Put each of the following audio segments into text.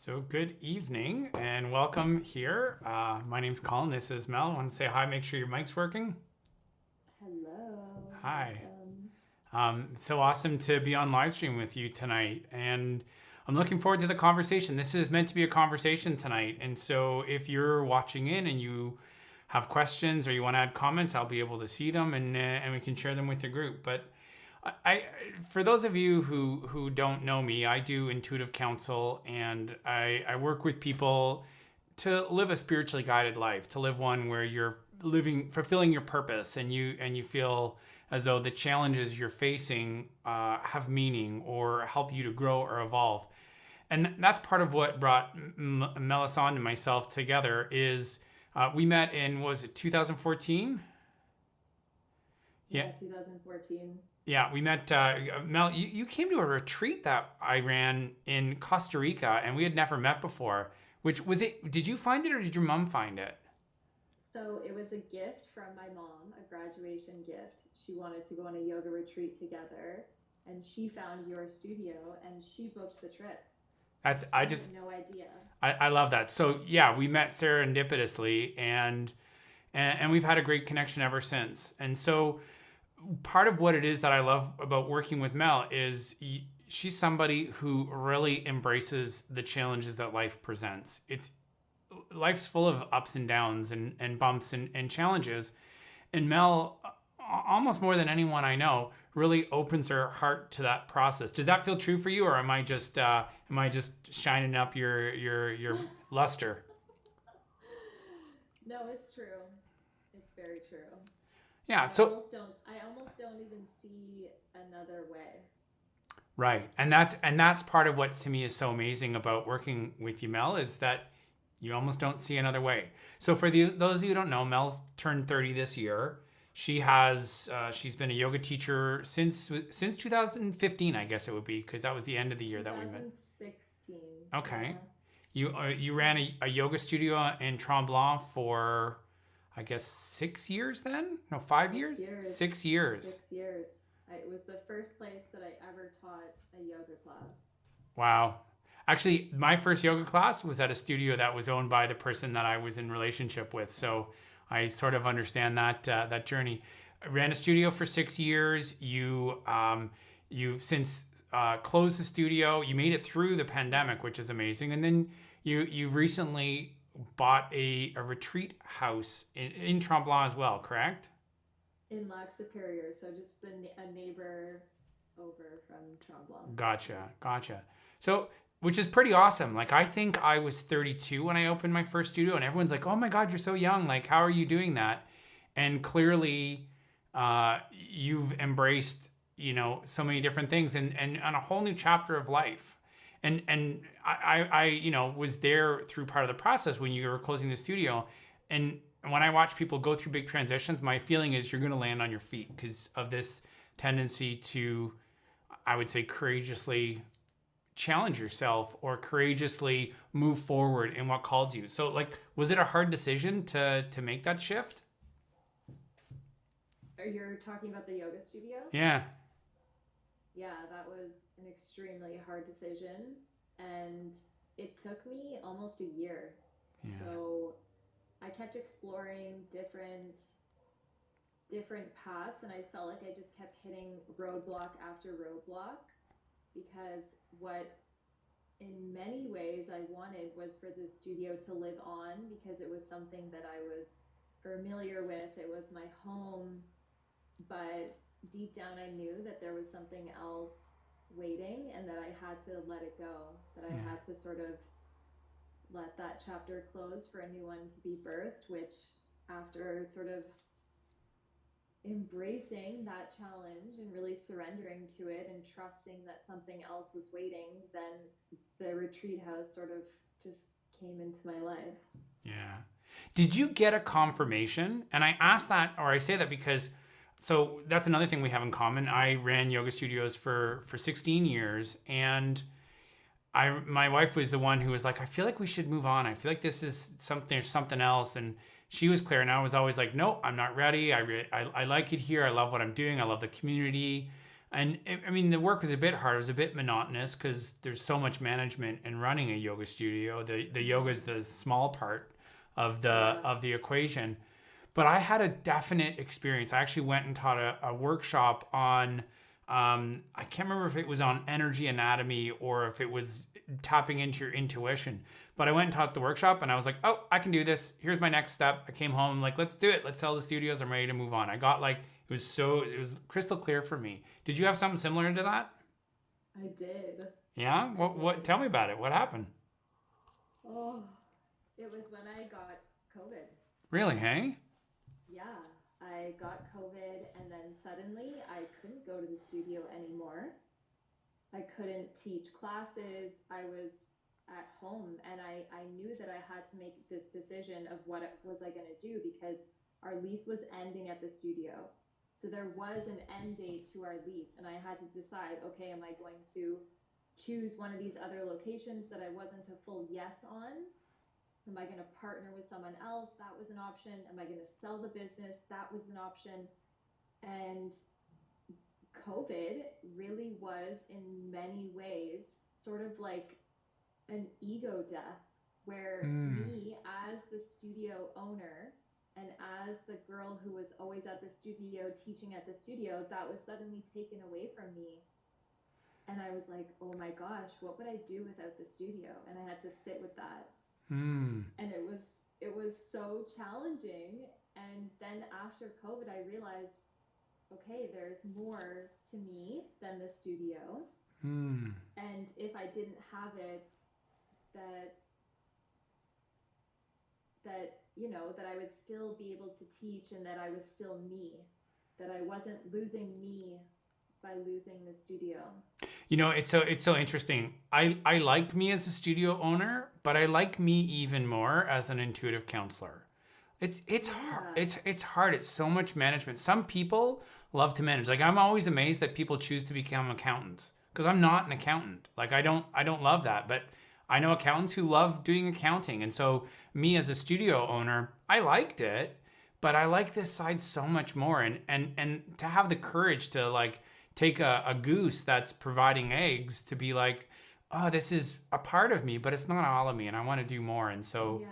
So good evening and welcome here. My name's Colin. This is Mel. I want to say hi. Make sure your mic's working. Hello. Hi. Welcome. It's so awesome to be on live stream with you tonight, and I'm looking forward to the conversation. This is meant to be a conversation tonight, and so if you're watching in and you have questions or you want to add comments, I'll be able to see them and we can share them with your group. But I, for those of you who don't know me, I do intuitive counsel, and I work with people to live a spiritually guided life, to live one where you're fulfilling your purpose, and you feel as though the challenges you're facing have meaning or help you to grow or evolve. And that's part of what brought Melisande and myself together. Is we met in, was it 2014? Yeah, 2014. Yeah, we met, Mel, you came to a retreat that I ran in Costa Rica, and we had never met before. Which was it, did you find it or did your mom find it? So it was a gift from my mom, a graduation gift. She wanted to go on a yoga retreat together, and she found your studio and she booked the trip. I I had just, no idea. I love that. So yeah, we met serendipitously, and we've had a great connection ever since. And so part of what it is that I love about working with Mel is she's somebody who really embraces the challenges that life presents. Life's full of ups and downs and bumps and challenges. And Mel, almost more than anyone I know, really opens her heart to that process. Does that feel true for you, or am I just shining up your luster? No, it's true. It's very true. Yeah. So I almost don't even see another way. right, and that's part of what to me is so amazing about working with you, Mel, is that you almost don't see another way. So for those of you who don't know, Mel's turned 30 this year. She's been a yoga teacher since 2015, I guess it would be, because that was the end of the year that we met. 2016. Okay, Yeah. you ran a yoga studio in Tremblant for, I guess, 6 years then? No, 5 years? 6 years. 6 years. 6 years. It was the first place that I ever taught a yoga class. Wow. Actually, my first yoga class was at a studio that was owned by the person that I was in relationship with. So I sort of understand that journey. I ran a studio for 6 years. You've since closed the studio. You made it through the pandemic, which is amazing. And then you recently bought a retreat house in Tremblant as well, correct? In Lac Superior, so just a neighbor over from Tremblant. Gotcha. So, which is pretty awesome. Like, I think I was 32 when I opened my first studio, and everyone's like, "Oh my God, you're so young! Like, how are you doing that?" And clearly, you've embraced, so many different things, and on a whole new chapter of life. And I was there through part of the process when you were closing the studio, and when I watch people go through big transitions, my feeling is you're going to land on your feet because of this tendency to, I would say, courageously challenge yourself or courageously move forward in what calls you. So, like, was it a hard decision to make that shift? Are you talking about the yoga studio? Yeah. Yeah, that was an extremely hard decision, and it took me almost a year. Yeah. So I kept exploring different paths, and I felt like I just kept hitting roadblock after roadblock, because what in many ways I wanted was for the studio to live on, because it was something that I was familiar with. It was my home, but deep down I knew that there was something else waiting and that I had to let it go, that I Yeah. had to sort of let that chapter close for a new one to be birthed, which, after sort of embracing that challenge and really surrendering to it and trusting that something else was waiting, then the retreat house sort of just came into my life. Yeah. Did you get a confirmation? And I ask that, or I say that because, so that's another thing we have in common. I ran yoga studios for 16 years, and my wife was the one who was like, I feel like we should move on. I feel like this is something, there's something else. And she was clear. And I was always like, no, I'm not ready. I like it here. I love what I'm doing. I love the community. And I mean, the work was a bit hard. It was a bit monotonous because there's so much management in running a yoga studio. The yoga is the small part Yeah. of the equation. But I had a definite experience. I actually went and taught a workshop on, I can't remember if it was on energy anatomy or if it was tapping into your intuition. But I went and taught the workshop and I was like, oh, I can do this. Here's my next step. I came home, like, let's do it. Let's sell the studios. I'm ready to move on. I got like, it was crystal clear for me. Did you have something similar to that? I did. Yeah? I did. Tell me about it. What happened? Oh, it was when I got COVID. Really, hey? Yeah, I got COVID and then suddenly I couldn't go to the studio anymore. I couldn't teach classes. I was at home and I knew that I had to make this decision of what it was I going to do because our lease was ending at the studio. So there was an end date to our lease and I had to decide, okay, am I going to choose one of these other locations that I wasn't a full yes on? Am I going to partner with someone else? That was an option. Am I going to sell the business? That was an option. And COVID really was, in many ways, sort of like an ego death, where Hmm. me, as the studio owner, and as the girl who was always at the studio, teaching at the studio, that was suddenly taken away from me. And I was like, oh my gosh, what would I do without the studio? And I had to sit with that. Hmm. And it was so challenging. And then after COVID, I realized, okay, there's more to me than the studio. Hmm. And if I didn't have it, that that I would still be able to teach and that I was still me, that I wasn't losing me by losing the studio. You know, it's so interesting. I liked me as a studio owner, but I like me even more as an intuitive counselor. It's hard. Yeah. It's hard. It's so much management. Some people love to manage. Like I'm always amazed that people choose to become accountants because I'm not an accountant. Like I don't love that, but I know accountants who love doing accounting. And so me as a studio owner, I liked it, but I like this side so much more. And to have the courage to like take a goose that's providing eggs to be like, oh, this is a part of me, but it's not all of me, and I want to do more. And so, Yeah.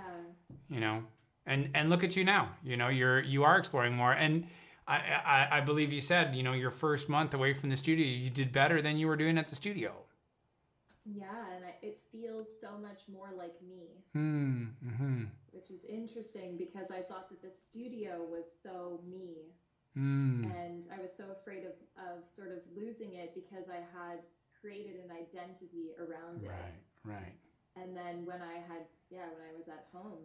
you know, and look at you now. You know, you are exploring more. And I believe you said, you know, your first month away from the studio, you did better than you were doing at the studio. Yeah, and it feels so much more like me, Hmm. Hmm. which is interesting because I thought that the studio was so me, Hmm. and I was so afraid of sort of losing it because I had created an identity around it. Right. Right. And then when I was at home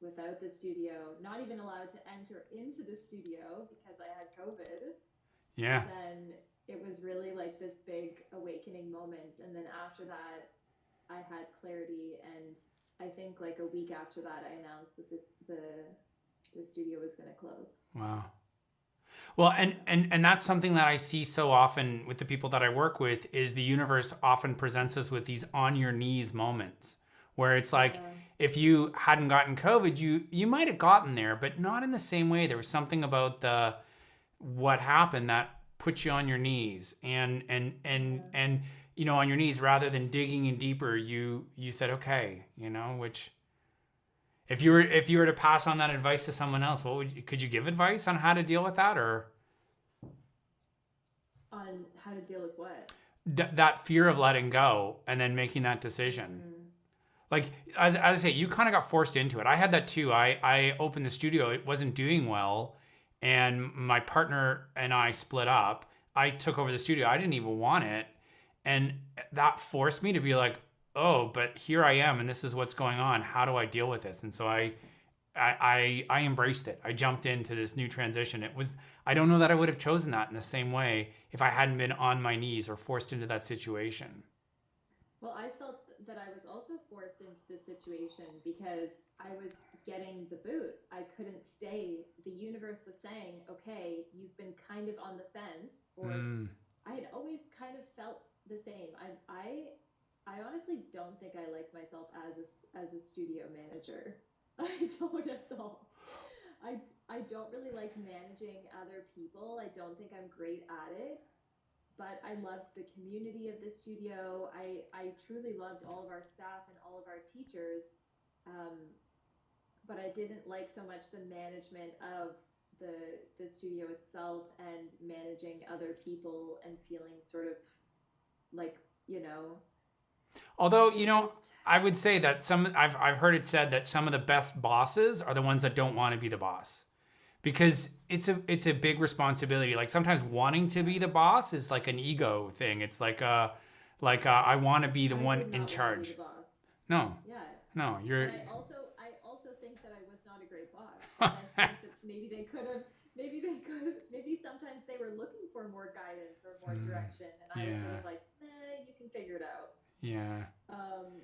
without the studio, not even allowed to enter into the studio because I had COVID, Yeah. then it was really like this big awakening moment. And then after that, I had clarity. And I think like a week after that, I announced that the studio was going to close. Wow. Well, Yeah. and that's something that I see so often with the people that I work with is the universe often presents us with these on your knees moments where it's like Yeah. if you hadn't gotten COVID, you might have gotten there, but not in the same way. There was something about the what happened that put you on your knees Yeah. and you know on your knees rather than digging in deeper. You said okay, you know, which if you were to pass on that advice to someone else, what would you, could you give advice on how to deal with that or On how to deal with what? that fear of letting go and then making that decision? Mm. Like as I say, you kind of got forced into it. I had that too. I opened the studio. It wasn't doing well, and my partner and I split up. I took over the studio. I didn't even want it, and that forced me to be like, oh, but here I am, and this is what's going on. How do I deal with this? And so I embraced it. I jumped into this new transition. It was I don't know that I would have chosen that in the same way if I hadn't been on my knees or forced into that situation. Well, I felt that I was also forced into this situation because I was getting the boot. I couldn't stay. The universe was saying, okay, you've been kind of on the fence, or Mm, I had always kind of felt the same. I honestly don't think I like myself as a studio manager. I don't at all. I don't really like managing other people. I don't think I'm great at it. but I loved the community of the studio. I truly loved all of our staff and all of our teachers. Um, but I didn't like so much the management of the studio itself and managing other people and feeling sort of like, you know, Although, it just I would say that I've heard it said that some of the best bosses are the ones that don't want to be the boss, because it's a big responsibility. Like sometimes wanting to be the boss is like an ego thing. It's like I want to be the I one did in not want to be the charge. boss. No, Yeah. no, And you're. I also think that I was not a great boss. And I think that maybe sometimes they were looking for more guidance or more direction. And I was sort Yeah, of like, nah, you can figure it out. yeah. Um,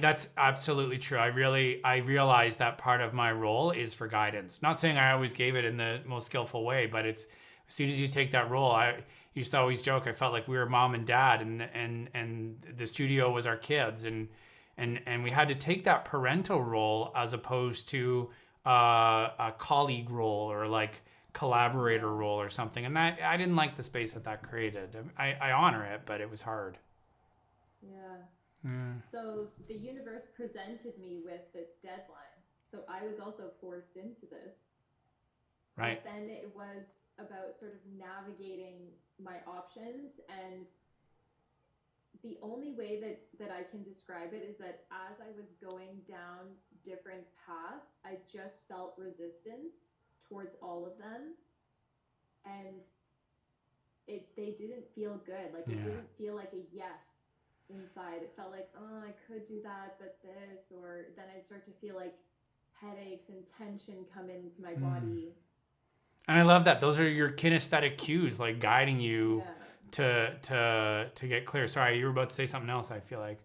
That's but absolutely true. I realize that part of my role is for guidance. Not saying I always gave it in the most skillful way, but it's as soon as you take that role, I used to always joke I felt like we were mom and dad, and the studio was our kids, and we had to take that parental role as opposed to a colleague role or like collaborator yeah, role or something. And that I didn't like the space that that created. I honor it, but it was hard. yeah. Mm, So the universe presented me with this deadline. So I was also forced into this. right. But then it was about sort of navigating my options, and the only way that I can describe it is that as I was going down different paths, I just felt resistance towards all of them, and they didn't feel good. Like it Yeah. didn't feel like a yes inside. It felt like, oh, I could do that, but this, or then I'd start to feel like headaches and tension come into my Mm. body. And I love that. Those are your kinesthetic cues, like guiding you Yeah. to get clear. Sorry, you were about to say something else, I feel like.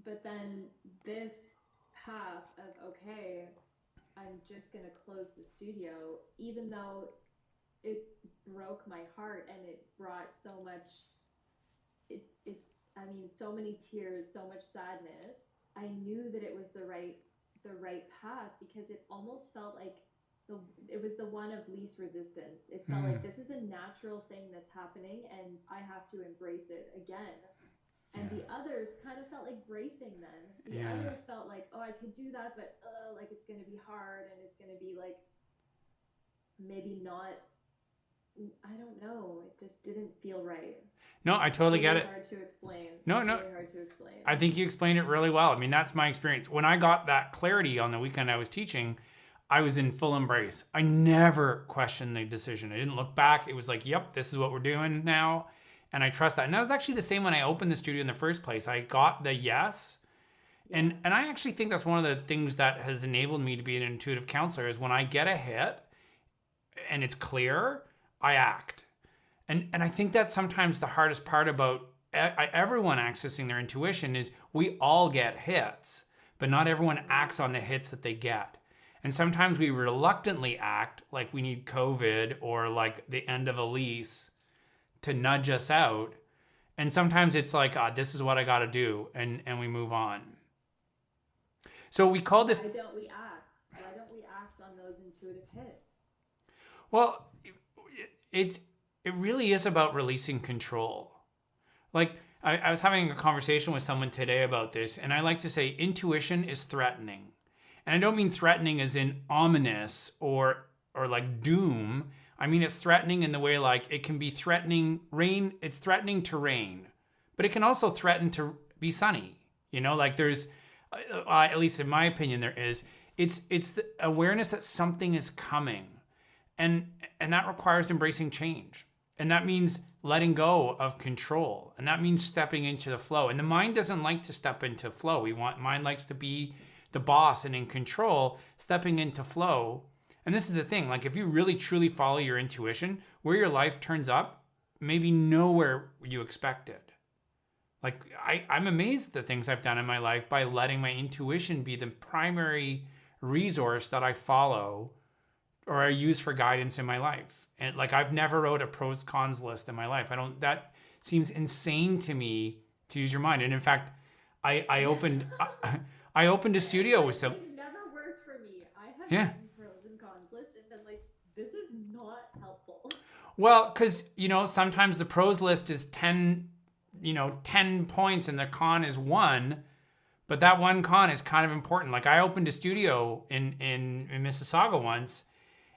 But then this path of, okay, I'm just going to close the studio, even though it broke my heart and it brought so much, it, I mean, so many tears, so much sadness. I knew that it was the right path because it almost felt like the, it was the one of least resistance. It felt Mm. like this is a natural thing that's happening and I have to embrace it again. And Yeah. the others kind of felt like bracing then. The Yeah. others felt like, oh, I could do that, but like it's going to be hard and it's going to be like maybe not. I don't know. It just didn't feel right. No, I It's totally get really it. hard to explain. No, It's no. really hard to explain. I think you explained it really well. I mean, that's my experience. When I got that clarity on the weekend I was teaching, I was in full embrace. I never questioned the decision. I didn't look back. It was like, yep, this is what we're doing now. And I trust that. And that was actually the same when I opened the studio in the first place. I got the yes. Yeah. And I actually think that's one of the things that has enabled me to be an intuitive counselor is when I get a hit and it's clear, I act. And I think that's sometimes the hardest part about everyone accessing their intuition is we all get hits, but not everyone acts on the hits that they get. And sometimes we reluctantly act like we need COVID or like the end of a lease to nudge us out. And sometimes it's like, this is what I got to do. And we move on. So we call this, Why don't we act? Why don't we act on those intuitive hits? well, it's, it really is about releasing control. Like I was having a conversation with someone today about this, and I like to say intuition is threatening. And I don't mean threatening as in ominous or like doom. I mean it's threatening in the way like it can be threatening rain, it's threatening to rain, but it can also threaten to be sunny. Like there's at least in my opinion there is it's the awareness that something is coming. And that requires embracing change. And that means letting go of control. And that means stepping into the flow. And the mind doesn't like to step into flow. Mind likes to be the boss and in control, stepping into flow. And this is the thing, like if you really truly follow your intuition, where your life turns up, maybe nowhere you expected. Like I'm amazed at the things I've done in my life by letting my intuition be the primary resource that I follow or I use for guidance in my life. And like I've never wrote a pros cons list in my life. That seems insane to me to use your mind. And in fact, I opened I opened a studio with some. They've never worked for me. I have Yeah. written pros and cons lists and been like, this is not helpful. Well, because, sometimes the pros list is 10, 10 points and the con is one, but that one con is kind of important. Like I opened a studio in Mississauga once,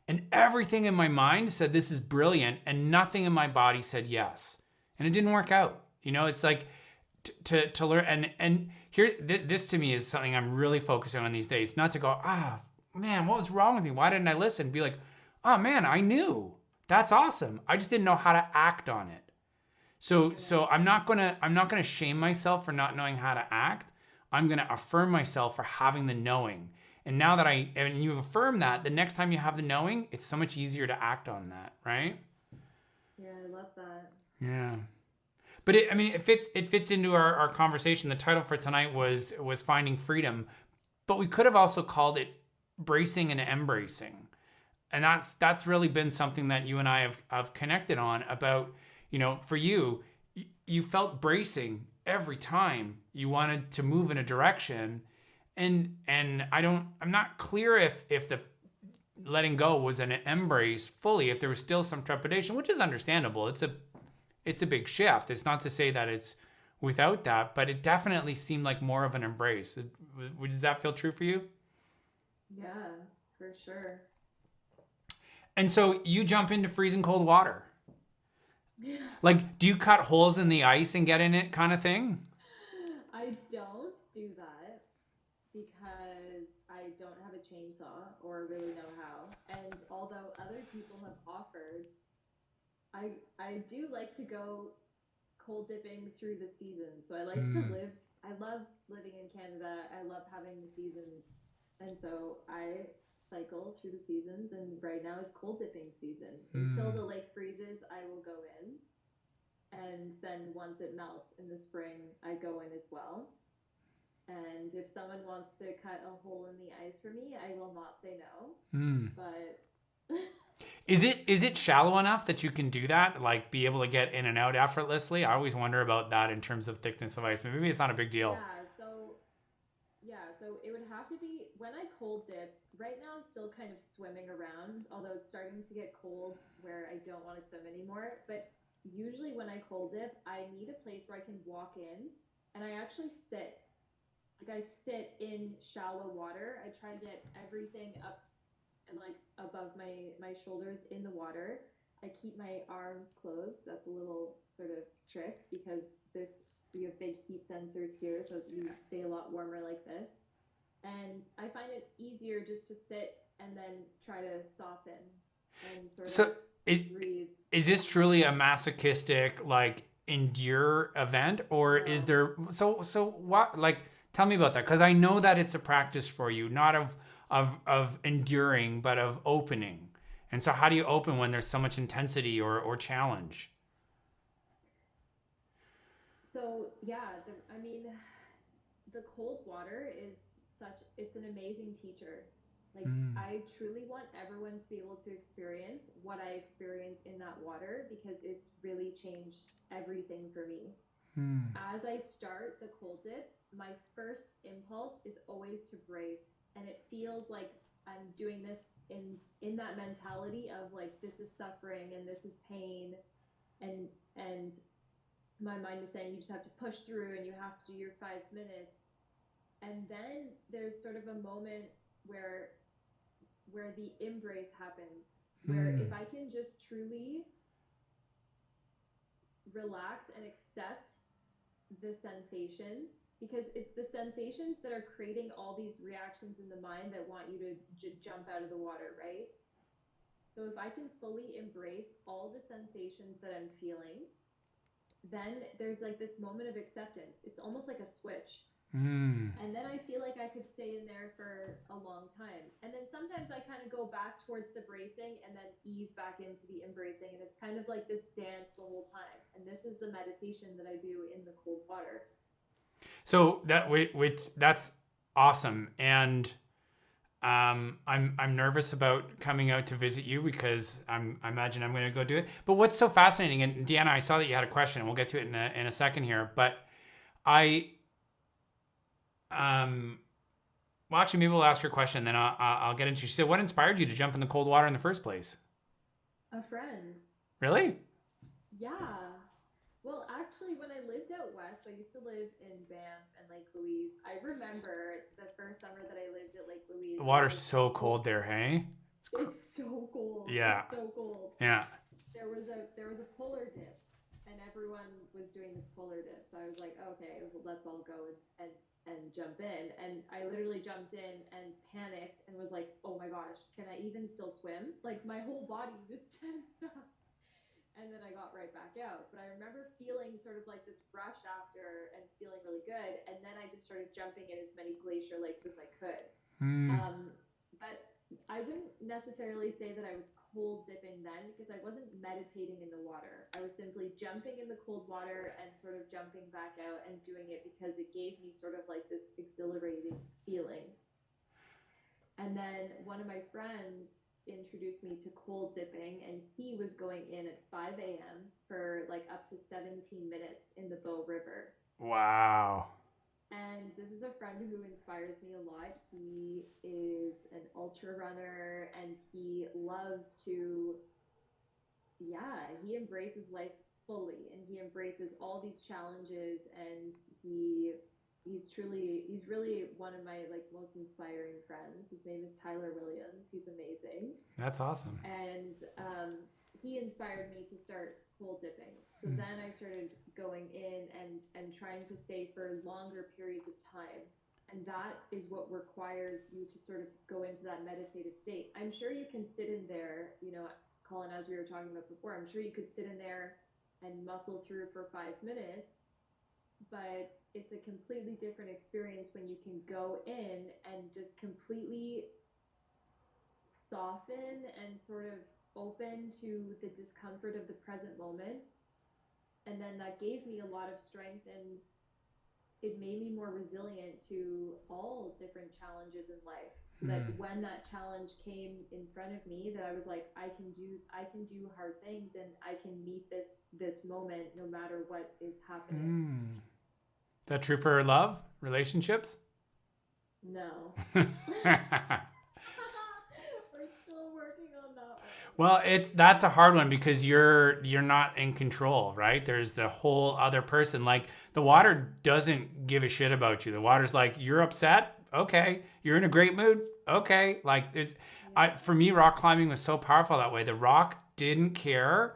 and everything in my mind said this is brilliant, and nothing in my body said yes. And it didn't work out. It's like to learn, and here, this to me is something I'm really focusing on these days. Not to go, man, what was wrong with me? Why didn't I listen? Be like, oh man, I knew. That's awesome. I just didn't know how to act on it. So I'm not gonna shame myself for not knowing how to act. I'm gonna affirm myself for having the knowing. And now that and you've affirmed that, the next time you have the knowing, it's so much easier to act on that, right? Yeah, I love that. Yeah. But it fits into our conversation. The title for tonight was Finding Freedom, but we could have also called it Bracing and Embracing. And that's really been something that you and I have connected on about, for you, you felt bracing every time you wanted to move in a direction. And I'm not clear if the letting go was an embrace fully, if there was still some trepidation, which is understandable. It's a big shift. It's not to say that it's without that, but it definitely seemed like more of an embrace. Does that feel true for you? Yeah, for sure. And so you jump into freezing cold water. Yeah. Like, do you cut holes in the ice and get in it kind of thing? I don't do that because I don't have a chainsaw or really know how. And although other people have offered, I do like to go cold dipping through the seasons. So I like to live. I love living in Canada. I love having the seasons, and so I cycle through the seasons. And right now is cold dipping season. Until the lake freezes, I will go in, and then once it melts in the spring, I go in as well. And if someone wants to cut a hole in the ice for me, I will not say no. But Is it shallow enough that you can do that? Like be able to get in and out effortlessly? I always wonder about that in terms of thickness of ice. Maybe it's not a big deal. so it would have to be when I cold dip. Right now I'm still kind of swimming around, although it's starting to get cold where I don't want to swim anymore. But usually when I cold dip, I need a place where I can walk in, and I actually sit. Like I sit in shallow water. I try to get everything up and like above my shoulders in the water. I keep my arms closed. That's a little sort of trick because this we have big heat sensors here, so you stay a lot warmer like this. And I find it easier just to sit and then try to soften and sort So of is, breathe. is this truly a masochistic like endure event, or is No. there so what, like, tell me about that, because I know that it's a practice for you, not of enduring, but of opening. And so how do you open when there's so much intensity or challenge? So yeah, I mean, the cold water is it's an amazing teacher. Like I truly want everyone to be able to experience what I experience in that water because it's really changed everything for me. As I start the cold dip, my first impulse is always to brace, and it feels like I'm doing this in that mentality of like this is suffering and this is pain, and my mind is saying you just have to push through and you have to do your 5 minutes. And then there's sort of a moment where the embrace happens, where if I can just truly relax and accept the sensations, because it's the sensations that are creating all these reactions in the mind that want you to jump out of the water, right? So if I can fully embrace all the sensations that I'm feeling, then there's like this moment of acceptance. It's almost like a switch. And then I feel like I could stay in there for a long time. And then sometimes I kind of go back towards the bracing and then ease back into the embracing. And it's kind of like this dance the whole time. And this is the meditation that I do in the cold water. So that's awesome. And I'm nervous about coming out to visit you because I imagine I'm going to go do it. But what's so fascinating, and Deanna, I saw that you had a question, and we'll get to it in a second here. But well, actually, maybe we'll ask her a question, then I'll get into. She said, "What inspired you to jump in the cold water in the first place?" A friend. Really? Yeah. Well, actually, when I lived out west, I used to live in Banff and Lake Louise. I remember the first summer that I lived at Lake The Louise, it water's was so cold there, hey? it's so cold. Yeah. It's so cold. Yeah. There was a polar dip, and everyone was doing this polar dip. So I was like, okay, well, let's all go and jump in. And I literally jumped in and panicked and was like, oh my gosh, can I even still swim? Like my whole body just tensed up. And then I got right back out. But I remember feeling sort of like this rush after and feeling really good. And then I just started jumping in as many glacier lakes as I could. Mm. But I wouldn't necessarily say that I was cold dipping then because I wasn't meditating in the water. I was simply jumping in the cold water and sort of jumping back out and doing it because it gave me sort of like this exhilarating feeling. And then one of my friends introduced me to cold dipping, and he was going in at 5 a.m. for like up to 17 minutes in the Bow River. Wow. And this is a friend who inspires me a lot. He is an ultra runner and he loves to, yeah, he embraces life fully and he embraces all these challenges and he's really one of my like most inspiring friends. His name is Tyler Williams. He's amazing. That's awesome. And he inspired me to start cold dipping. So then I started going in and trying to stay for longer periods of time. And that is what requires you to sort of go into that meditative state. I'm sure you can sit in there, you know, Colin, as we were talking about before, I'm sure you could sit in there and muscle through for 5 minutes, but it's a completely different experience when you can go in and just completely soften and sort of open to the discomfort of the present moment. And then that gave me a lot of strength and it made me more resilient to all different challenges in life so that when that challenge came in front of me that I was like I can do hard things and I can meet this moment no matter what is happening. Is that true for love, relationships? No. We're still working on that one. Well, that's a hard one because you're not in control, right? There's the whole other person. Like the water doesn't give a shit about you. The water's like, you're upset, okay. You're in a great mood, okay. Like for me, rock climbing was so powerful that way. The rock didn't care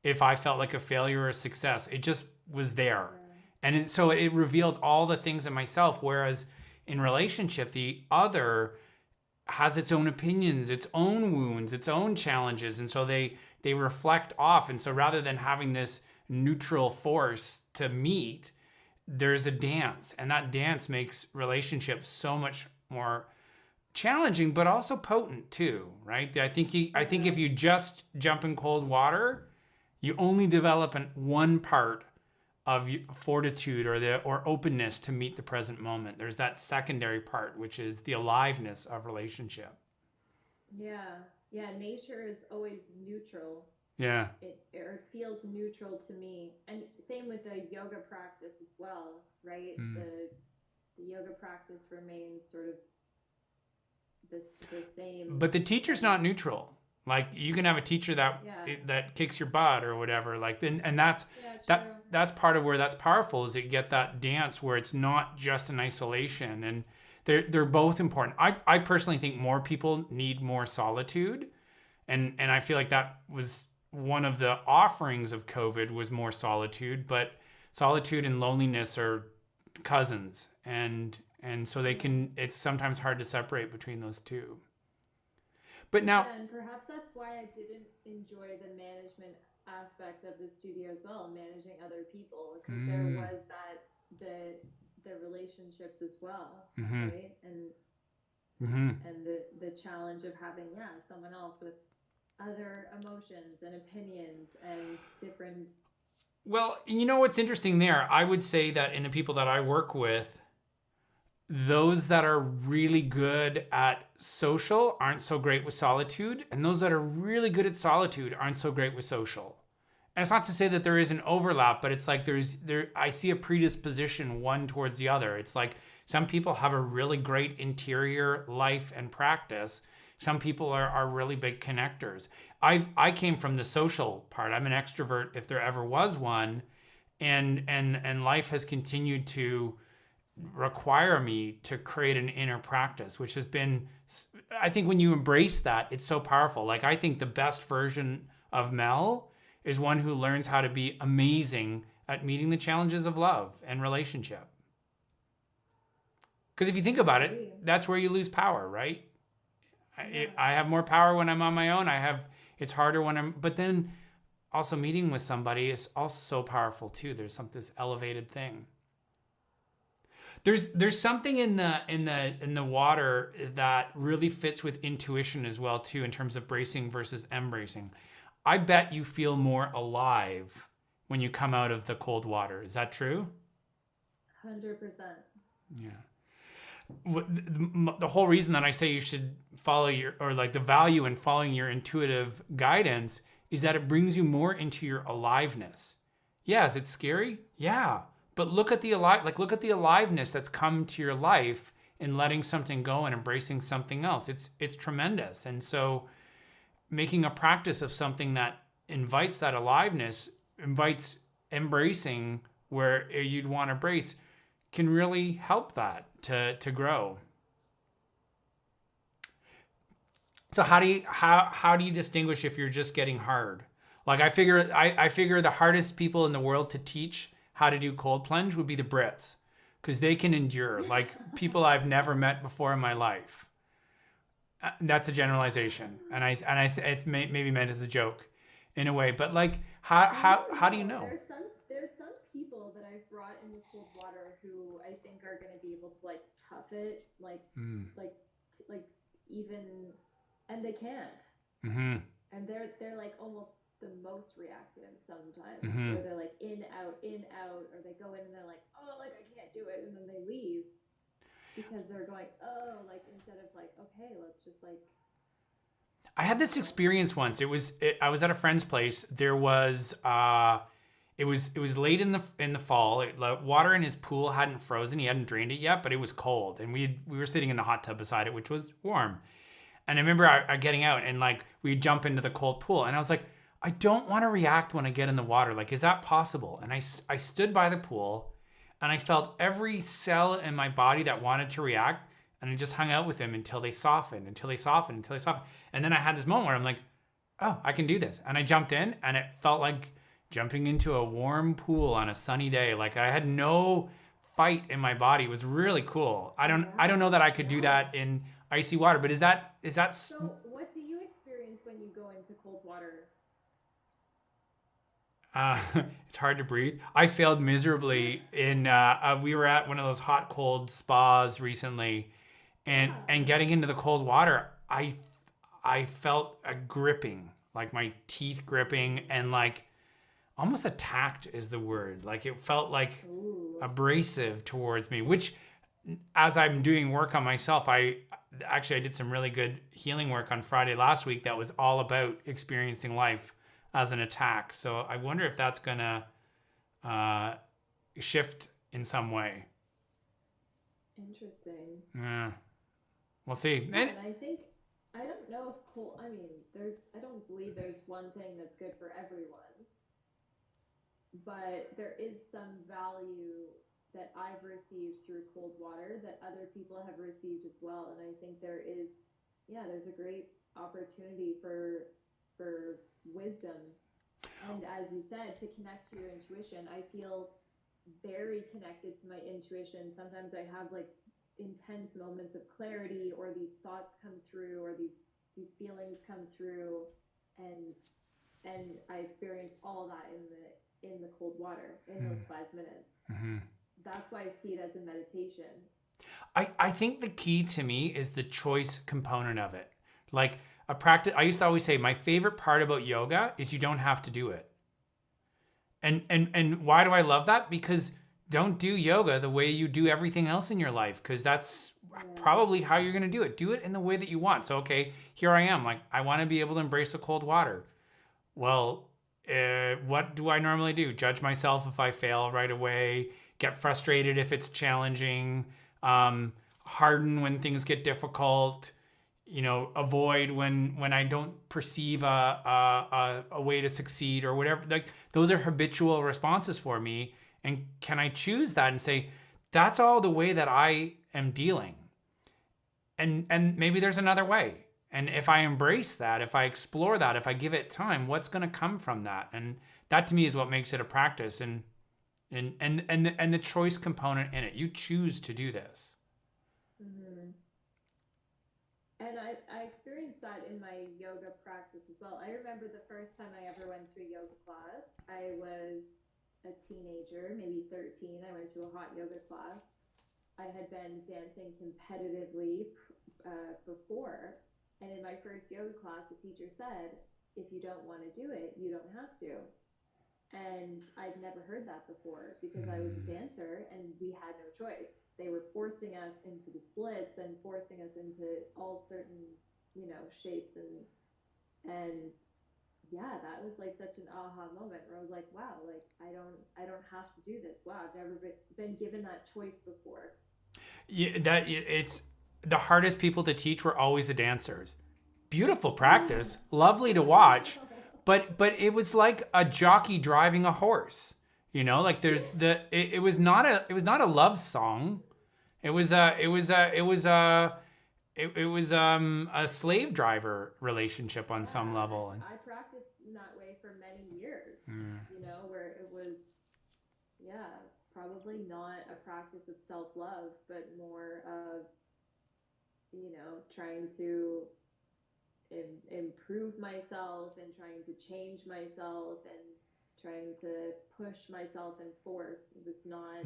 if I felt like a failure or a success. It just was there, and so it revealed all the things in myself. Whereas in relationship, the other has its own opinions, its own wounds, its own challenges. And so they reflect off. And so rather than having this neutral force to meet, there's a dance. And that dance makes relationships so much more challenging, but also potent too, right? I think if you just jump in cold water, you only develop one part of fortitude or openness to meet the present moment. There's that secondary part, which is the aliveness of relationship. Yeah, nature is always neutral. Yeah. It feels neutral to me, and same with the yoga practice as well, right? The yoga practice remains sort of the same. But the teacher's not neutral. Like you can have a teacher that kicks your butt or whatever. Like and that's part of where that's powerful is that you get that dance where it's not just in isolation, and they're both important. I personally think more people need more solitude, and I feel like that was one of the offerings of COVID was more solitude, but solitude and loneliness are cousins, and so it's sometimes hard to separate between those two. But now, and perhaps that's why I didn't enjoy the management aspect of the studio as well, managing other people, because there was the relationships as well, right? And the challenge of having someone else with other emotions and opinions and different. Well, you know what's interesting there? I would say that in the people that I work with, those that are really good at social aren't so great with solitude, and those that are really good at solitude aren't so great with social. And it's not to say that there is an overlap, but it's like I see a predisposition one towards the other. It's like some people have a really great interior life and practice, Some people are really big connectors. I came from the social part. I'm an extrovert if there ever was one, and life has continued to require me to create an inner practice, which has been, I think when you embrace that, it's so powerful. Like, I think the best version of Mel is one who learns how to be amazing at meeting the challenges of love and relationship. Because if you think about it, that's where you lose power, right? I have more power when I'm on my own. It's harder when but then also meeting with somebody is also so powerful too. There's this elevated thing. There's something in the water that really fits with intuition as well too, in terms of bracing versus embracing. I bet you feel more alive when you come out of the cold water. Is that true? 100%. Yeah. The whole reason that I say you should follow the value in following your intuitive guidance is that it brings you more into your aliveness. Yeah, is it scary? Yeah. But look at the aliveness that's come to your life in letting something go and embracing something else. It's tremendous. And so making a practice of something that invites that aliveness, invites embracing where you'd want to brace, can really help that to grow. So how do you distinguish if you're just getting hard? Like, I figure the hardest people in the world to teach how to do cold plunge would be the Brits, because they can endure, like people I've never met before in my life. That's a generalization, and it's maybe meant as a joke, in a way. But like, how do you know? There's some people that I've brought in the cold water who I think are going to be able to like tough it, like even, and they can't. Mm-hmm. And they're like almost the most reactive sometimes, Mm-hmm. where they're like in out, or they go in and they're like, oh, like I can't do it, and then they leave because they're going, oh, like instead of like, okay, let's just like. I had this experience once. I was at a friend's place. There was it was late in the fall. The water in his pool hadn't frozen. He hadn't drained it yet, but it was cold, and we were sitting in the hot tub beside it, which was warm. And I remember getting out and like we jump into the cold pool, and I was like, I don't want to react when I get in the water. Like, is that possible? And I stood by the pool, and I felt every cell in my body that wanted to react, and I just hung out with them until they softened. And then I had this moment where I'm like, oh, I can do this. And I jumped in, and it felt like jumping into a warm pool on a sunny day. Like, I had no fight in my body. It was really cool. I don't know that I could do that in icy water, but is that So what do you experience when you go into cold water? It's hard to breathe. I failed miserably in. We were at one of those hot cold spas recently, and getting into the cold water, I felt a gripping, like my teeth gripping, and like almost attacked is the word. Like, it felt like abrasive towards me. Which, as I'm doing work on myself, I did some really good healing work on Friday last week that was all about experiencing life as an attack. So I wonder if that's gonna shift in some way. Interesting. Yeah, we'll see. Yeah, and I think, I don't know if cold, I mean, I don't believe there's one thing that's good for everyone, but there is some value that I've received through cold water that other people have received as well. And I think there's a great opportunity for wisdom. And as you said, to connect to your intuition, I feel very connected to my intuition. Sometimes I have like intense moments of clarity, or these thoughts come through, or these feelings come through, and I experience all that in the cold water in those 5 minutes. Mm-hmm. That's why I see it as a meditation. I think the key to me is the choice component of it. Like, a practice, I used to always say my favorite part about yoga is you don't have to do it. And why do I love that? Because don't do yoga the way you do everything else in your life, because that's probably how you're going to do it. Do it in the way that you want. So, okay, here I am. Like, I want to be able to embrace the cold water. Well, what do I normally do? Judge myself if I fail right away, get frustrated if it's challenging, harden when things get difficult, avoid when I don't perceive a way to succeed or whatever. Like those are habitual responses for me. And can I choose that and say, that's all the way that I am dealing? And maybe there's another way. And if I embrace that, if I explore that, if I give it time, what's going to come from that? And that to me is what makes it a practice. And the choice component in it. You choose to do this. Mm-hmm. And I experienced that in my yoga practice as well. I remember the first time I ever went to a yoga class. I was a teenager, maybe 13. I went to a hot yoga class. I had been dancing competitively before. And in my first yoga class, the teacher said, if you don't want to do it, you don't have to. And I'd never heard that before because I was a dancer and we had no choice. They were forcing us into the splits and forcing us into all certain, shapes and yeah, that was like such an aha moment where I was like, wow, like I don't have to do this. Wow, I've never been given that choice before. Yeah, it's the hardest people to teach were always the dancers. Beautiful practice, lovely to watch, but it was like a jockey driving a horse. Like it was not a love song. It was a slave driver relationship on some level. I practiced in that way for many years. Where it was, yeah, probably not a practice of self-love, but more of trying to improve myself and trying to change myself and trying to push myself and force. It was not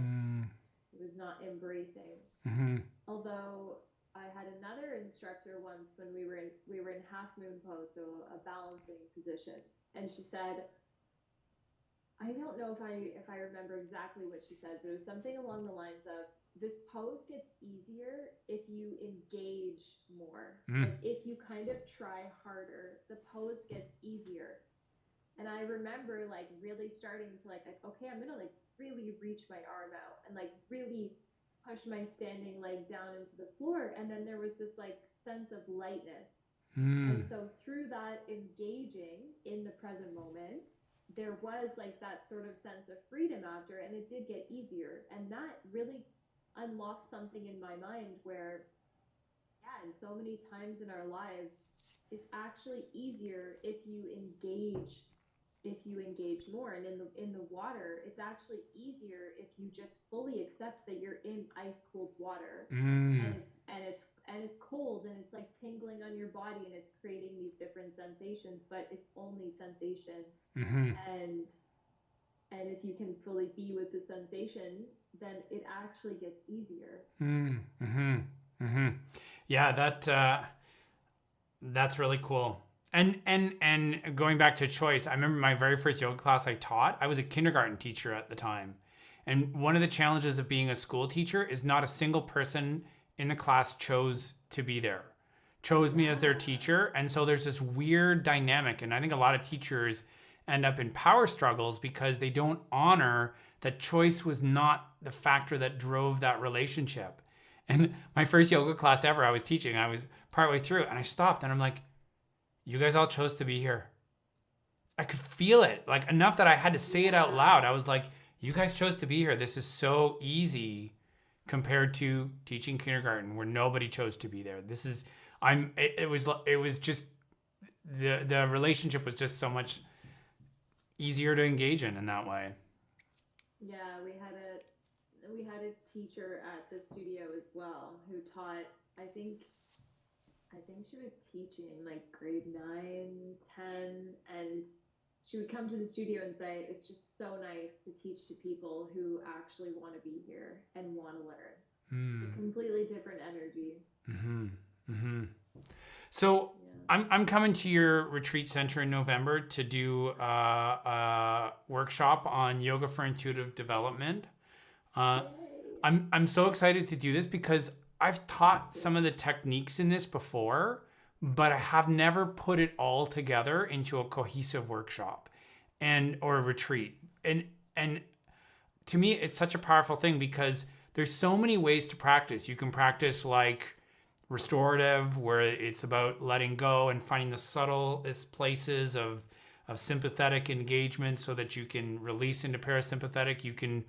embracing. Mm-hmm. Although I had another instructor once when we were in half moon pose, so a balancing position, and she said, I don't know if I remember exactly what she said, but it was something along the lines of, this pose gets easier if you engage more. Like if you kind of try harder, the pose gets easier. And I remember like really starting to like, okay, I'm gonna like really reach my arm out and like really push my standing leg down into the floor. And then there was this like sense of lightness. And so through that engaging in the present moment, there was like that sort of sense of freedom after, and it did get easier. And that really unlocked something in my mind where, yeah, and so many times in our lives, it's actually easier if you engage more. And in the water, it's actually easier if you just fully accept that you're in ice cold water, and it's cold and it's like tingling on your body and it's creating these different sensations, but it's only sensation. And if you can fully be with the sensation, then it actually gets easier. Yeah, that's really cool. And going back to choice, I remember my very first yoga class I taught. I was a kindergarten teacher at the time. And one of the challenges of being a school teacher is not a single person in the class chose to be there, chose me as their teacher. And so there's this weird dynamic. And I think a lot of teachers end up in power struggles because they don't honor that choice was not the factor that drove that relationship. And my first yoga class ever, I was teaching, I was partway through and I stopped and I'm like, you guys all chose to be here. I could feel it, like enough that I had to say it out loud. I was like, you guys chose to be here. This is so easy compared to teaching kindergarten where nobody chose to be there. It was just, the relationship was just so much easier to engage in that way. Yeah, we had a teacher at the studio as well who taught, I think she was teaching like grade 9, 10, and she would come to the studio and say, it's just so nice to teach to people who actually want to be here and want to learn. A completely different energy. So yeah. I'm coming to your retreat center in November to do a workshop on yoga for intuitive development. I'm so excited to do this because I've taught some of the techniques in this before, but I have never put it all together into a cohesive workshop or a retreat. And to me, it's such a powerful thing because there's so many ways to practice. You can practice like restorative, where it's about letting go and finding the subtlest places of sympathetic engagement so that you can release into parasympathetic. You can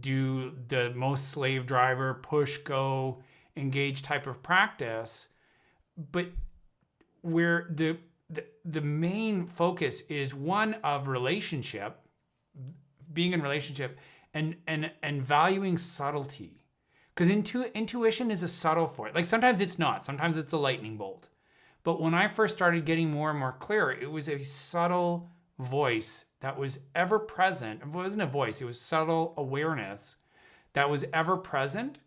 do the most slave driver, push, go, engage type of practice. But where the main focus is one of relationship, being in relationship, and valuing subtlety. Because intuition is a subtle force. Like sometimes it's not. Sometimes it's a lightning bolt. But when I first started getting more and more clear, it was a subtle voice that was ever present. It wasn't a voice. It was subtle awareness that was ever present.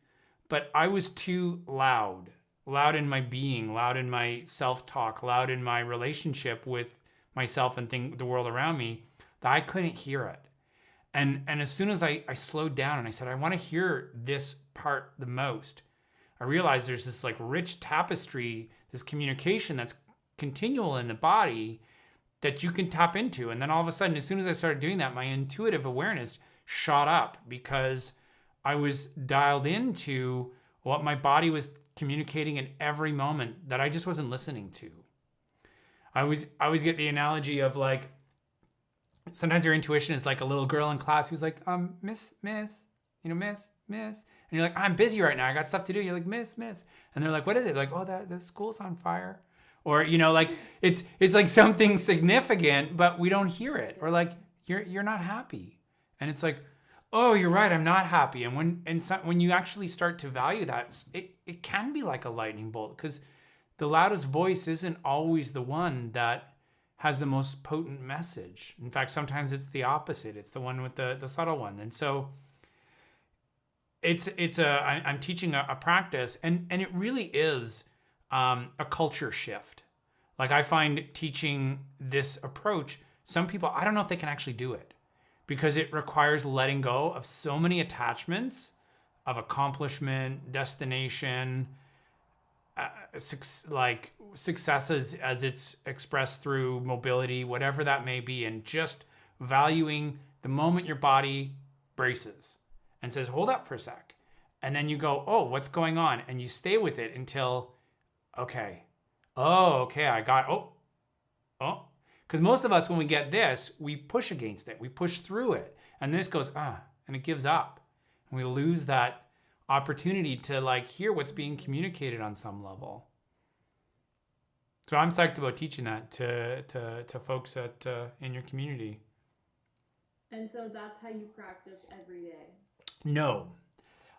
But I was too loud in my being, loud in my self-talk, loud in my relationship with myself and the world around me, that I couldn't hear it. And as soon as I slowed down and I said, I want to hear this part the most, I realized there's this like rich tapestry, this communication that's continual in the body that you can tap into. And then all of a sudden, as soon as I started doing that, my intuitive awareness shot up because I was dialed into what my body was communicating in every moment that I just wasn't listening to. I always get the analogy of like, sometimes your intuition is like a little girl in class who's like, miss, miss. And you're like, I'm busy right now. I got stuff to do. You're like, miss. And they're like, what is it? Like, oh, the school's on fire. Or, like it's like something significant, but we don't hear it. Or like, you're not happy. And it's like, oh, you're right. I'm not happy. And when you actually start to value that, it can be like a lightning bolt, because the loudest voice isn't always the one that has the most potent message. In fact, sometimes it's the opposite. It's the one with the subtle one. And so I'm teaching a practice, and it really is a culture shift. Like I find teaching this approach, some people, I don't know if they can actually do it, because it requires letting go of so many attachments of accomplishment, destination, like successes as it's expressed through mobility, whatever that may be, and just valuing the moment your body braces and says, hold up for a sec. And then you go, oh, what's going on? And you stay with it until, okay, I got, oh. Because most of us, when we get this, we push against it. We push through it. And this goes, and it gives up. And we lose that opportunity to like hear what's being communicated on some level. So I'm psyched about teaching that to folks in your community. And so that's how you practice every day? No.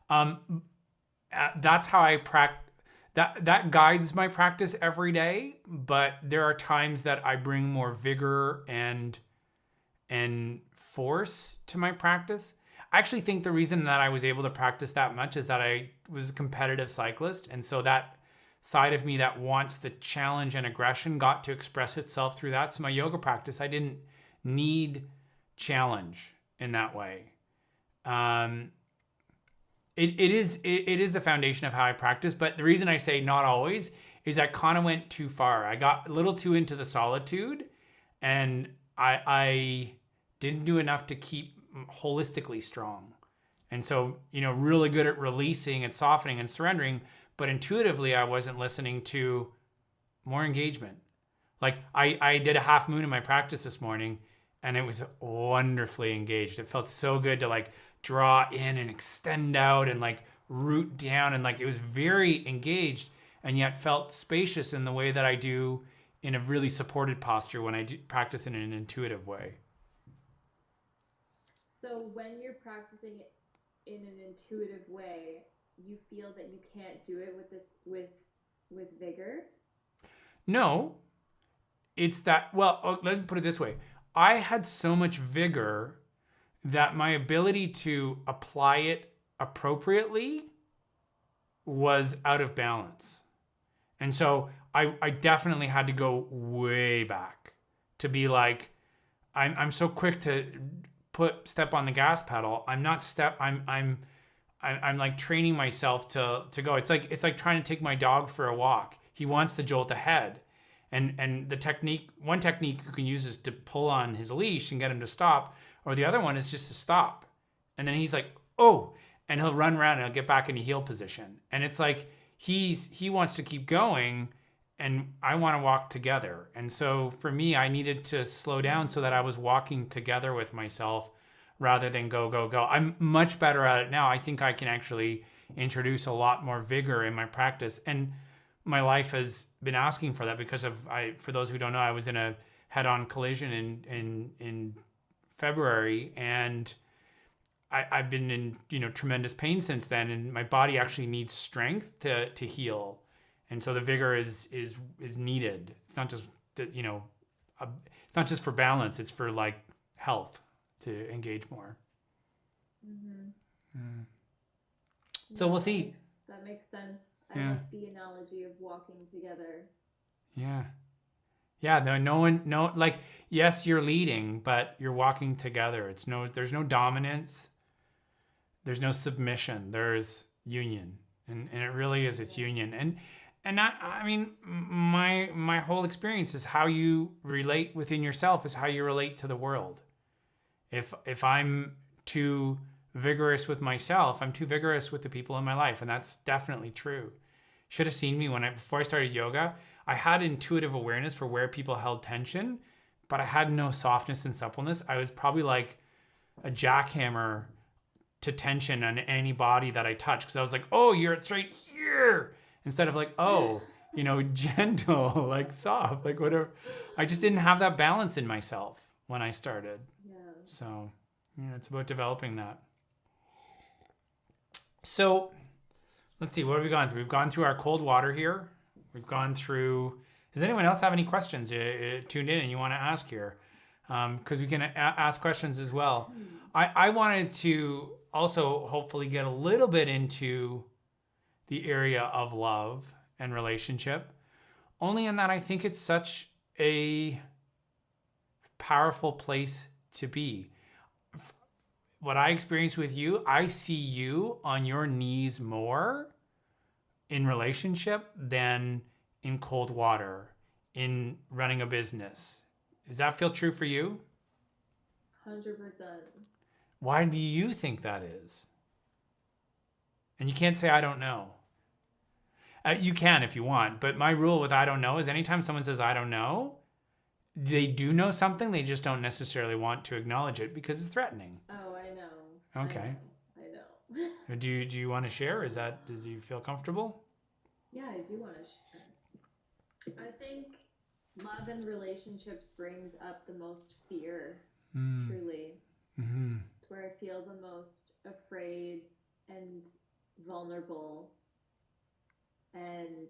That's how I practice. That guides my practice every day, but there are times that I bring more vigor and force to my practice. I actually think the reason that I was able to practice that much is that I was a competitive cyclist, and so that side of me that wants the challenge and aggression got to express itself through that. So my yoga practice, I didn't need challenge in that way. It is the foundation of how I practice, but the reason I say not always is I kind of went too far. I got a little too into the solitude, and I didn't do enough to keep holistically strong. And so, really good at releasing and softening and surrendering, but intuitively I wasn't listening to more engagement. Like I did a half moon in my practice this morning, and it was wonderfully engaged. It felt so good to like draw in and extend out and like root down, and like it was very engaged and yet felt spacious in the way that I do in a really supported posture when I do practice in an intuitive way. So when you're practicing it in an intuitive way, you feel that you can't do it with vigor? No, it's that, well, let me put it this way. I had so much vigor that my ability to apply it appropriately was out of balance. And so I definitely had to go way back to be like, I'm so quick to step on the gas pedal. I'm like training myself to go. It's like trying to take my dog for a walk. He wants to jolt ahead. And one technique you can use is to pull on his leash and get him to stop. Or the other one is just to stop. And then he's like, oh, and he'll run around and he'll get back into heel position. And it's like, he wants to keep going and I want to walk together. And so for me, I needed to slow down so that I was walking together with myself rather than go, go, go. I'm much better at it now. I think I can actually introduce a lot more vigor in my practice. And my life has been asking for that because for those who don't know, I was in a head-on collision in February, and I've been in tremendous pain since then, and my body actually needs strength to heal, and so the vigor is needed. It's not just that it's not just for balance; it's for like health to engage more. Mm-hmm. So we'll see. That makes sense. Yeah. I like the analogy of walking together. Yeah. Yeah, like, yes, you're leading, but you're walking together. There's no dominance. There's no submission. There's union. And it really is, it's union. And I mean, my whole experience is how you relate within yourself is how you relate to the world. If I'm too vigorous with myself, I'm too vigorous with the people in my life. And that's definitely true. Should have seen me before I started yoga. I had intuitive awareness for where people held tension, but I had no softness and suppleness. I was probably like a jackhammer to tension on any body that I touched. Cause I was like, oh, it's right here. Instead of like, oh, gentle, like soft, like whatever. I just didn't have that balance in myself when I started. Yeah. So yeah, it's about developing that. So let's see, what have we gone through? We've gone through our cold water here. We've gone through, does anyone else have any questions tuned in and you want to ask here? Because we can ask questions as well. I wanted to also hopefully get a little bit into the area of love and relationship. Only in that I think it's such a powerful place to be. What I experienced with you, I see you on your knees more in relationship than in cold water, in running a business. Does that feel true for you? 100%. Why do you think that is? And you can't say, I don't know. You can if you want, but my rule with I don't know is anytime someone says, I don't know, they do know something, they just don't necessarily want to acknowledge it because it's threatening. Oh, I know. Okay. I know. Do you want to share? Does you feel comfortable? Yeah, I do want to share. I think love and relationships brings up the most fear, truly. Mm-hmm. It's where I feel the most afraid and vulnerable. And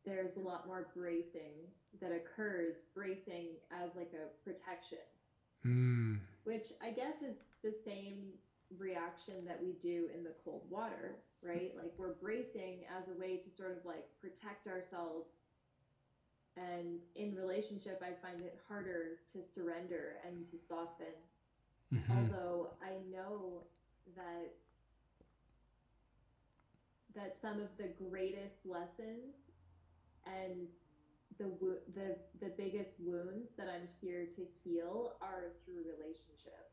there's a lot more bracing that occurs, bracing as like a protection. Which I guess is the same reaction that we do in the cold water, right? Like we're bracing as a way to sort of like protect ourselves. And in relationship, I find it harder to surrender and to soften. Mm-hmm. Although I know that some of the greatest lessons and the biggest wounds that I'm here to heal are through relationship.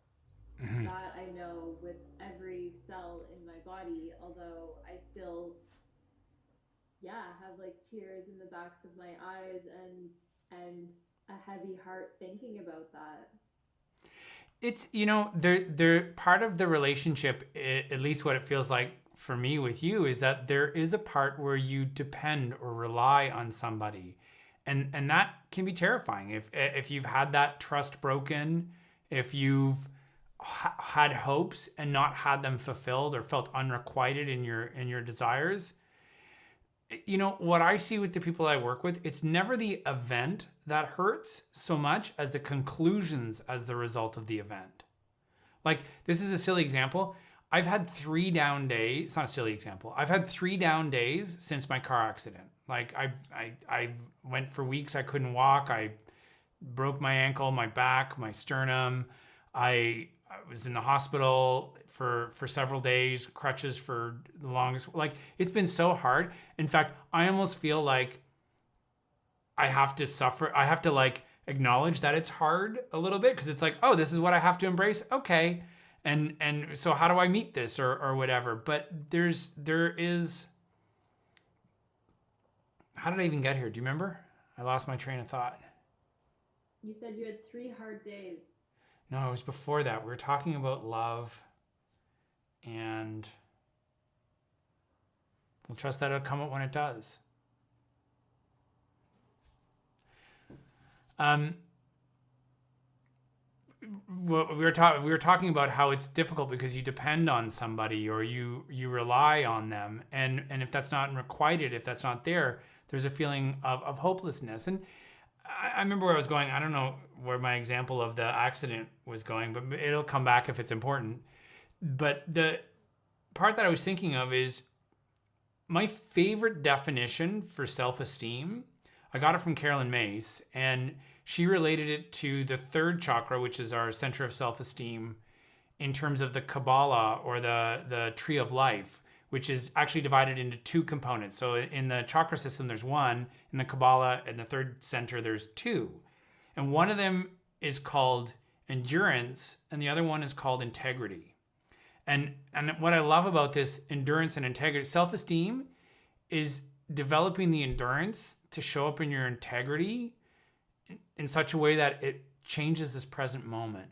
Mm-hmm. That I know with every cell in my body, although I still have like tears in the backs of my eyes and a heavy heart thinking about that. It's they're part of the relationship, at least what it feels like for me with you, is that there is a part where you depend or rely on somebody. And that can be terrifying. If you've had that trust broken, if you've had hopes and not had them fulfilled or felt unrequited in your desires, what I see with the people I work with, it's never the event that hurts so much as the conclusions as the result of the event. Like, this is a silly example. I've had 3 down days. It's not a silly example. I've had 3 down days since my car accident. Like I went for weeks. I couldn't walk. I broke my ankle, my back, my sternum. I was in the hospital for several days, crutches for the longest. Like, it's been so hard. In fact, I almost feel like I have to suffer. I have to like acknowledge that it's hard a little bit, because it's like, oh, this is what I have to embrace. Okay. And so how do I meet this or whatever? But there is how did I even get here? Do you remember? I lost my train of thought. You said you had 3 hard days. No, it was before that. We were talking about love, and we'll trust that it'll come out when it does. Well, we were talking about how it's difficult because you depend on somebody, or you rely on them, and if that's not requited, if that's not there, there's a feeling of hopelessness. And I remember where I was going. I don't know where my example of the accident was going, but it'll come back if it's important. But the part that I was thinking of is my favorite definition for self-esteem. I got it from Carolyn Mace, and she related it to the third chakra, which is our center of self-esteem, in terms of the Kabbalah, or the tree of life, which is actually divided into 2 components. So in the chakra system, there's 1. In the Kabbalah, in the third center, there's 2. And one of them is called endurance, and the other one is called integrity. And what I love about this endurance and integrity, self-esteem is developing the endurance to show up in your integrity in such a way that it changes this present moment.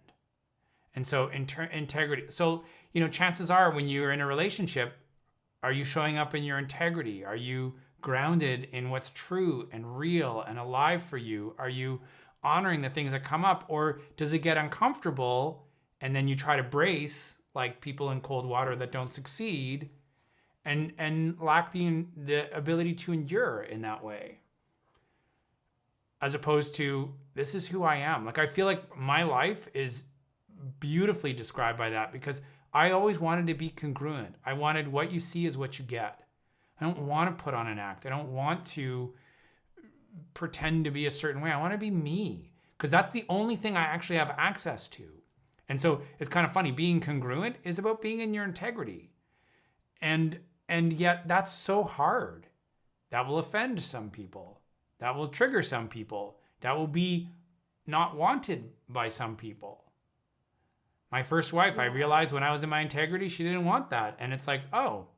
And so integrity. So, chances are when you're in a relationship, are you showing up in your integrity? Are you grounded in what's true and real and alive for you? Are you honoring the things that come up? Or does it get uncomfortable and then you try to brace, like people in cold water that don't succeed, and lack the ability to endure in that way? As opposed to, this is who I am. Like, I feel like my life is beautifully described by that, because I always wanted to be congruent. I wanted what you see is what you get. I don't want to put on an act. I don't want to pretend to be a certain way. I want to be me, because that's the only thing I actually have access to. And so it's kind of funny. Being congruent is about being in your integrity. And yet that's so hard. That will offend some people. That will trigger some people. That will be not wanted by some people. My first wife, I realized when I was in my integrity, she didn't want that. And it's like, oh,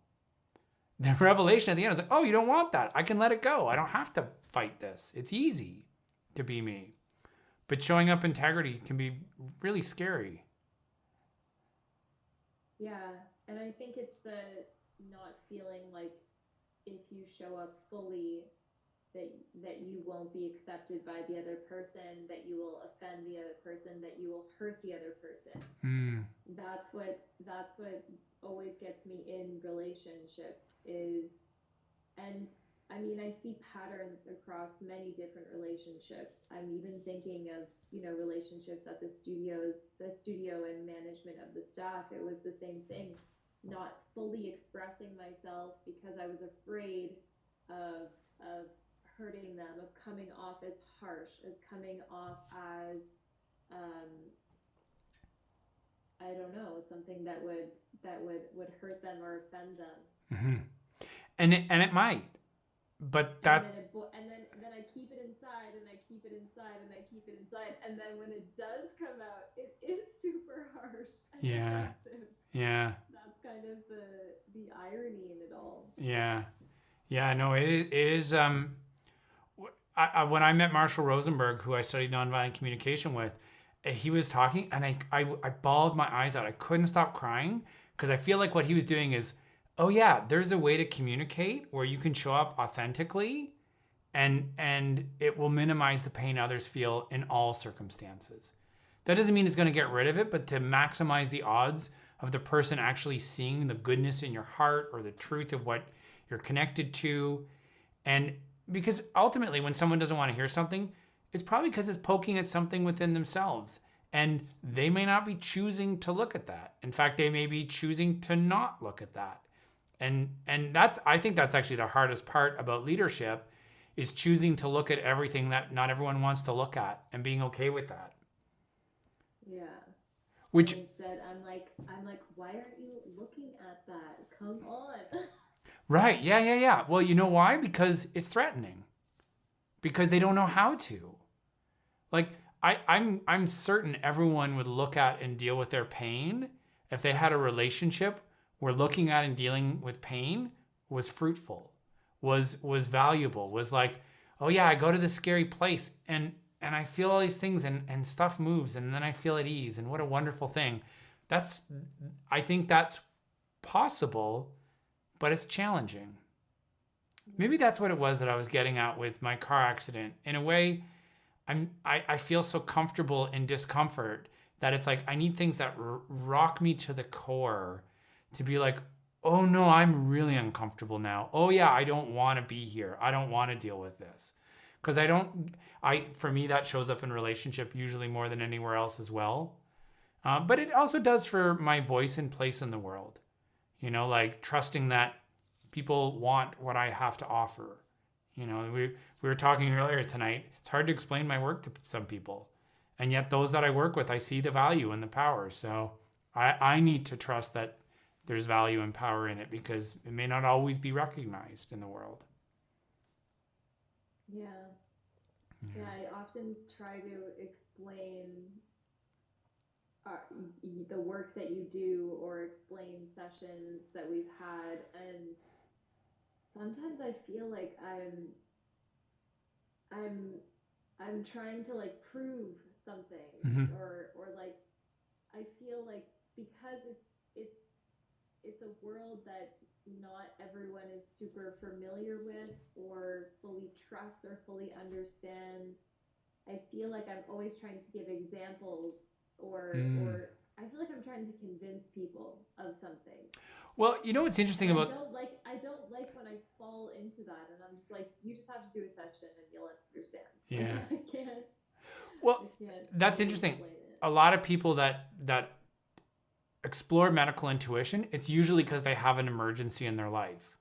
the revelation at the end is like, oh, you don't want that. I can let it go. I don't have to fight this. It's easy to be me. But showing up integrity can be really scary. Yeah, and I think it's the not feeling like if you show up fully, that you won't be accepted by the other person, that you will offend the other person, that you will hurt the other person. That's what always gets me in relationships is, and I mean, I see patterns across many different relationships. I'm even thinking of, relationships at the studio and management of the staff. It was the same thing, not fully expressing myself because I was afraid of hurting them, of coming off as harsh, as coming off as, I don't know, something that would hurt them or offend them. Mm-hmm. And it might, but that. And then I keep it inside, and I keep it inside, and I keep it inside, and then when it does come out, it is super harsh. Yeah. Yeah. That's kind of the irony in it all. Yeah. Yeah. No, it is. When I met Marshall Rosenberg, who I studied nonviolent communication with, he was talking, and I bawled my eyes out. I couldn't stop crying, because I feel like what he was doing is, oh yeah, there's a way to communicate where you can show up authentically, and it will minimize the pain others feel in all circumstances. That doesn't mean it's going to get rid of it, but to maximize the odds of the person actually seeing the goodness in your heart, or the truth of what you're connected to. And because ultimately, when someone doesn't want to hear something, it's probably because it's poking at something within themselves. And they may not be choosing to look at that. In fact, they may be choosing to not look at that. And I think that's actually the hardest part about leadership, is choosing to look at everything that not everyone wants to look at, and being okay with that. Yeah. Which and instead, I'm like, why aren't you looking at that? Come on. Right. Yeah. Well, you know why? Because it's threatening. Because they don't know how to. Like, I'm certain everyone would look at and deal with their pain if they had a relationship where looking at and dealing with pain was fruitful, was valuable, was like, oh yeah, I go to this scary place and I feel all these things and stuff moves and then I feel at ease and what a wonderful thing. That's I think that's possible, but it's challenging. Maybe that's what it was that I was getting at with my car accident. In a way, I feel so comfortable in discomfort that it's like I need things that rock me to the core to be like, oh no, I'm really uncomfortable now. Oh yeah, I don't want to be here. I don't want to deal with this. Because for me, that shows up in relationship usually more than anywhere else as well. But it also does for my voice and place in the world. Like trusting that people want what I have to offer. We were talking earlier tonight. It's hard to explain my work to some people. And yet those that I work with, I see the value and the power. So I need to trust that there's value and power in it because it may not always be recognized in the world. Yeah. Yeah, I often try to explain the work that you do or explain sessions that we've had, and sometimes I feel like I'm I'm trying to like prove something, Mm-hmm. or like I feel like because it's it's a world that not everyone is super familiar with or fully trusts or fully understands. I feel like I'm always trying to give examples, Mm. or I feel like I'm trying to convince people of something. Well, what's And interesting about I don't like when I fall into that and I'm just like, you just have to do a session and you'll understand. Like yeah. I Well, can't that's fully interesting. explain it. A lot of people that explore medical intuition, it's usually because they have an emergency in their life.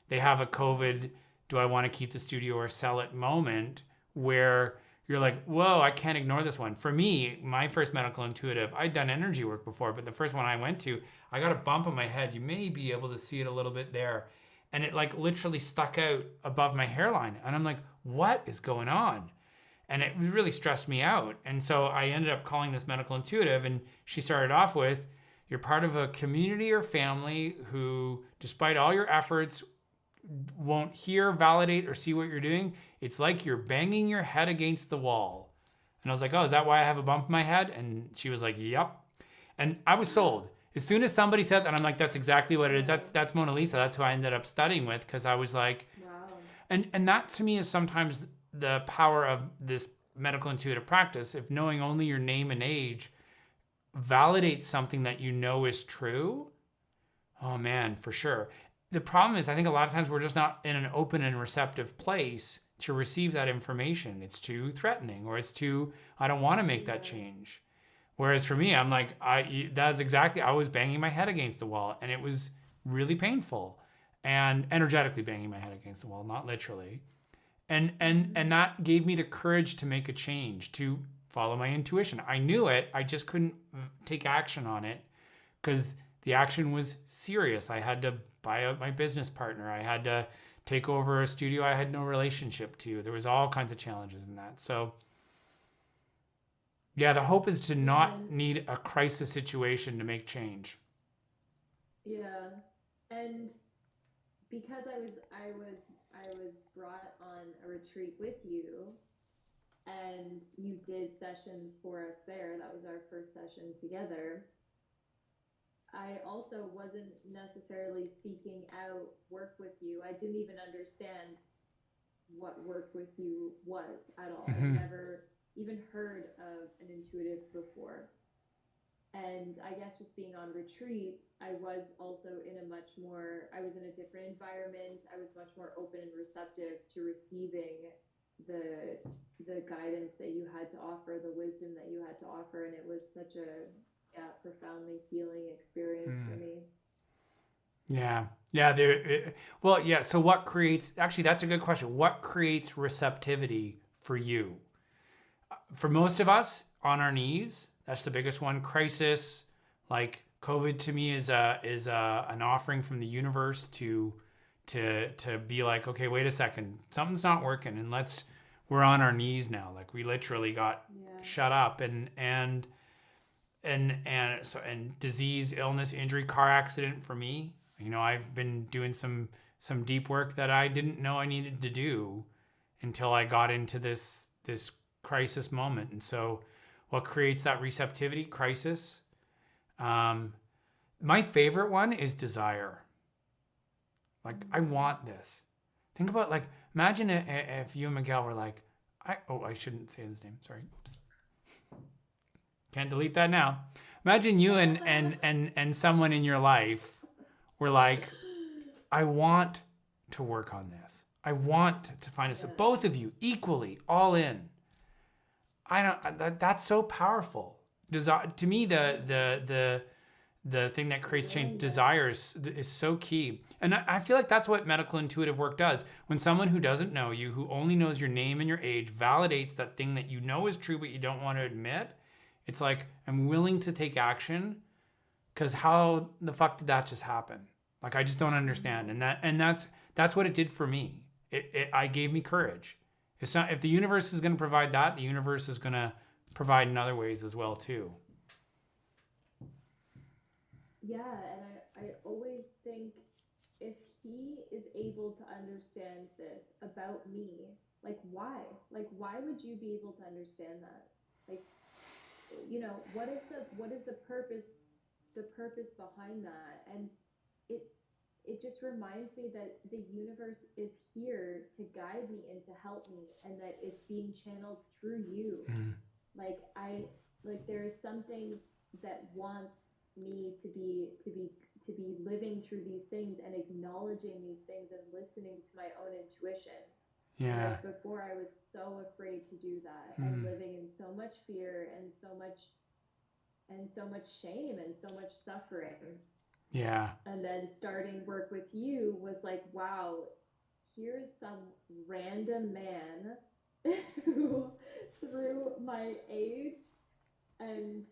They have a COVID, do I want to keep the studio or sell it moment where you're like, whoa, I can't ignore this one. For me, my first medical intuitive, I'd done energy work before, but the first one I went to, I got a bump on my head. You may be able to see it a little bit there. And it like literally stuck out above my hairline. And I'm like, what is going on? And it really stressed me out. And so I ended up calling this medical intuitive. And she started off with, you're part of a community or family who, despite all your efforts, won't hear, validate, or see what you're doing. It's like you're banging your head against the wall. And I was like, oh, is that why I have a bump in my head? And she was like, yep. And I was sold. As soon as somebody said that, I'm like, that's exactly what it is. That's Mona Lisa. That's who I ended up studying with because I was like, wow. And that to me is sometimes the power of this medical intuitive practice. If knowing only your name and age validates something that you know is true, oh man, for sure. The problem is, I think a lot of times we're just not in an open and receptive place to receive that information. It's too threatening, or it's too, I don't want to make that change. Whereas for me, I'm like, that's exactly, I was banging my head against the wall and it was really painful, and energetically banging my head against the wall, not literally. And that gave me the courage to make a change, to follow my intuition. I knew it, I just couldn't take action on it because the action was serious. I had to buy out my business partner. I had to take over a studio I had no relationship to. There was all kinds of challenges in that. So yeah, the hope is to not need a crisis situation to make change. Yeah. And because I was brought on a retreat with you and you did sessions for us there. That was our first session together. I also wasn't necessarily seeking out work with you. I didn't even understand what work with you was at all. Mm-hmm. I'd never even heard of an intuitive before. And I guess just being on retreat, I was also in a much more, I was in a different environment. I was much more open and receptive to receiving the guidance that you had to offer, the wisdom that you had to offer. And it was such a profoundly healing experience for me. Yeah. Yeah. Well, yeah. So what creates, actually, that's a good question. What creates receptivity for you? For most of us, on our knees, that's the biggest one. Crisis, like COVID to me is an offering from the universe to be like, okay, wait a second, something's not working, and we're on our knees now. Like we literally got shut up, and disease, illness, injury, car accident for me. You know, I've been doing some deep work that I didn't know I needed to do until I got into this crisis moment. And so what creates that receptivity? Crisis. My favorite one is desire. Like, I want this. Think about, like, imagine if you and Miguel were like, I shouldn't say his name. Sorry. Oops. Can't delete that now. Imagine you and someone in your life were like, I want to work on this. I want to find this. Both of you equally, all in. That's so powerful. To me, the thing that creates change, desire, is so key. And I feel like that's what medical intuitive work does. When someone who doesn't know you, who only knows your name and your age, validates that thing that you know is true but you don't want to admit, it's like, I'm willing to take action, because how the fuck did that just happen? Like, I just don't understand. And that's what it did for me. I gave me courage. It's not, if the universe is going to provide that, the universe is going to provide in other ways as well too. Yeah, and I always think, if he is able to understand this about me, like, why? Like, why would you be able to understand that? Like, you know, what is the purpose behind that? And it just reminds me that the universe is here to guide me and to help me, and that it's being channeled through you. Like, there is something that wants me to be living through these things and acknowledging these things and listening to my own intuition. Yeah. Like, before, I was so afraid to do that, and living in so much fear and so much shame and so much suffering. Yeah. And then starting work with you was like, wow, here's some random man who, through my age and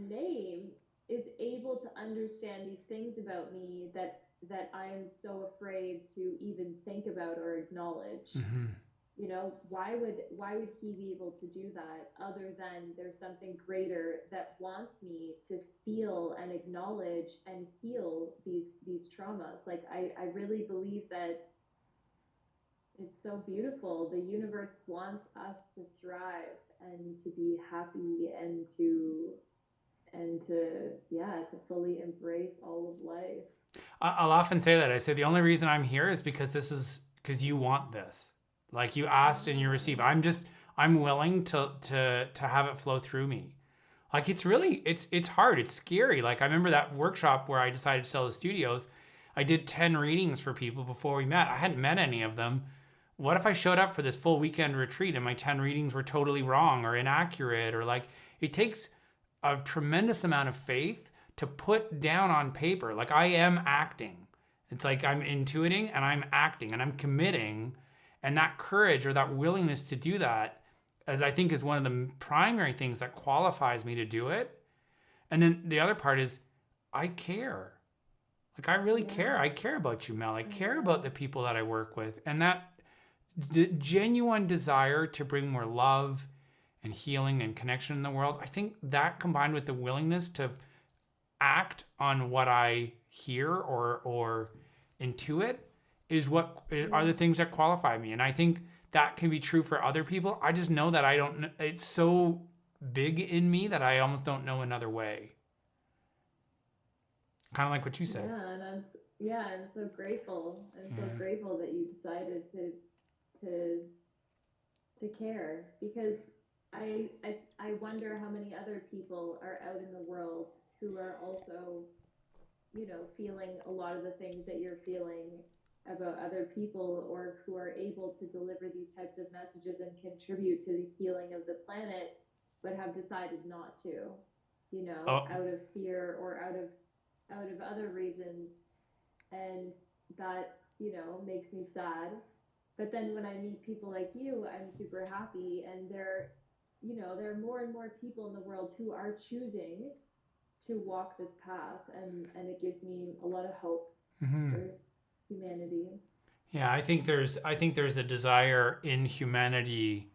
name, is able to understand these things about me that I am so afraid to even think about or acknowledge. You know, why would he be able to do that, other than there's something greater that wants me to feel and acknowledge and heal these traumas? Like, I really believe that it's so beautiful. The universe wants us to thrive and to be happy and to fully embrace all of life. I'll often say that. I say the only reason I'm here is because you want this. Like, you asked and you received. I'm willing to have it flow through me. Like, it's really, it's hard. It's scary. Like, I remember that workshop where I decided to sell the studios. I did 10 readings for people before we met. I hadn't met any of them. What if I showed up for this full weekend retreat and my 10 readings were totally wrong or inaccurate? Or, like, it takes a tremendous amount of faith to put down on paper. Like, I am acting. It's like I'm intuiting and I'm acting and I'm committing. And that courage, or that willingness to do that, as I think, is one of the primary things that qualifies me to do it. And then the other part is, I care. Like, I really care. I care about you, Mel. I care about the people that I work with. And that genuine desire to bring more love and healing and connection in the world, I think that, combined with the willingness to act on what I hear or intuit, are the things that qualify me. And I think that can be true for other people. I just know that I don't know. It's so big in me that I almost don't know another way. Kind of like what you said. Yeah, I'm so grateful. I'm so grateful that you decided to care, because I wonder how many other people are out in the world who are also, you know, feeling a lot of the things that you're feeling about other people, or who are able to deliver these types of messages and contribute to the healing of the planet, but have decided not to, you know, out of fear or out of other reasons. And that, you know, makes me sad. But then when I meet people like you, I'm super happy. And there are more and more people in the world who are choosing to walk this path, and it gives me a lot of hope for humanity. Yeah, I think there's a desire in humanity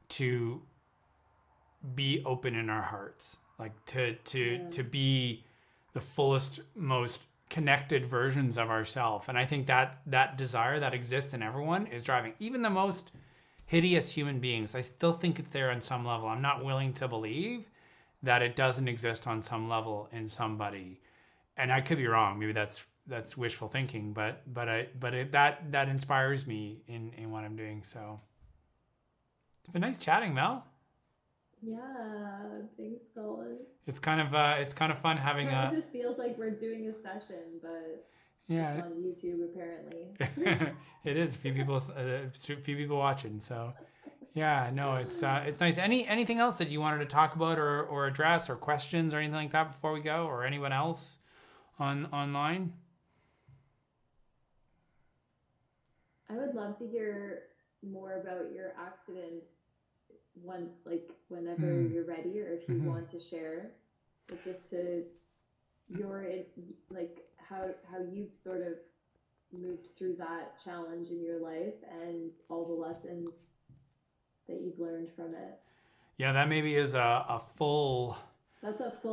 to be open in our hearts, like to be the fullest, most connected versions of ourselves. And I think that desire that exists in everyone is driving even the most hideous human beings. I still think it's there on some level. I'm not willing to believe that it doesn't exist on some level in somebody. And I could be wrong. Maybe that's wishful thinking, but that inspires me in what I'm doing. So it's been nice chatting, Mel. Yeah, thanks, Colin. It's kind of fun having It just feels like we're doing a session, but yeah, it's on YouTube apparently. it is few people watching. So yeah, no, it's nice. Anything else that you wanted to talk about or address or questions or anything like that before we go, or anyone else online? I would love to hear more about your accident whenever you're ready, or if you want to share, but just to how you've sort of moved through that challenge in your life and all the lessons that you've learned from it. Yeah, that maybe is a full. That's like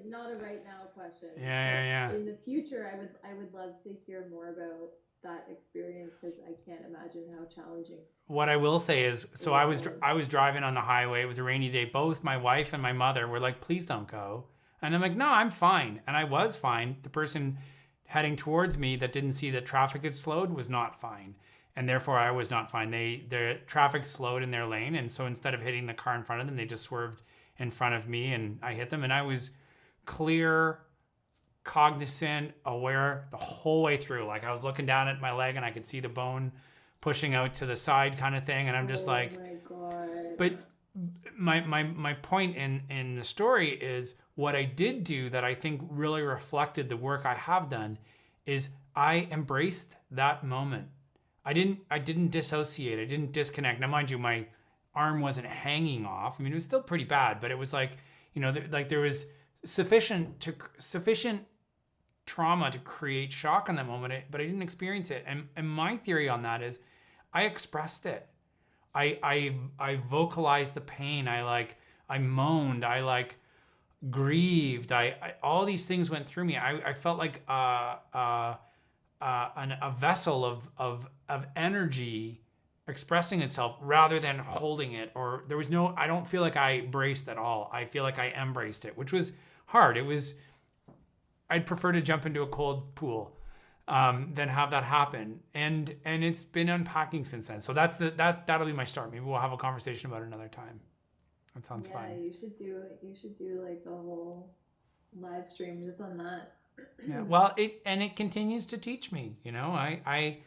not a right now question. Yeah. In the future, I would love to hear more about that experience, because I can't imagine how challenging. What I will say is, so I was driving on the highway. It was a rainy day. Both my wife and my mother were like, "Please don't go," and I'm like, "No, I'm fine," and I was fine. The person heading towards me that didn't see that traffic had slowed was not fine, and therefore I was not fine. The traffic slowed in their lane, and so instead of hitting the car in front of them, they just swerved in front of me, and I hit them, and I was clear, cognizant, aware the whole way through. Like I was looking down at my leg and I could see the bone pushing out to the side kind of thing. And I'm just like, my God. But my point in the story is what I did do that I think really reflected the work I have done is I embraced that moment. I didn't dissociate. I didn't disconnect. Now, mind you, my arm wasn't hanging off. I mean, it was still pretty bad, but it was like, there was sufficient trauma to create shock in that moment, but I didn't experience it. And my theory on that is I expressed it. I vocalized the pain. I moaned. I grieved. I all these things went through me. I felt like a vessel of energy expressing itself rather than holding it. Or there was no, I don't feel like I braced at all. I feel like I embraced it, which was hard. I'd prefer to jump into a cold pool than have that happen. And it's been unpacking since then. So that'll be my start. Maybe we'll have a conversation about it another time. That sounds fun. Yeah, you should do like the whole live stream just on that. Yeah. Well, it continues to teach me. I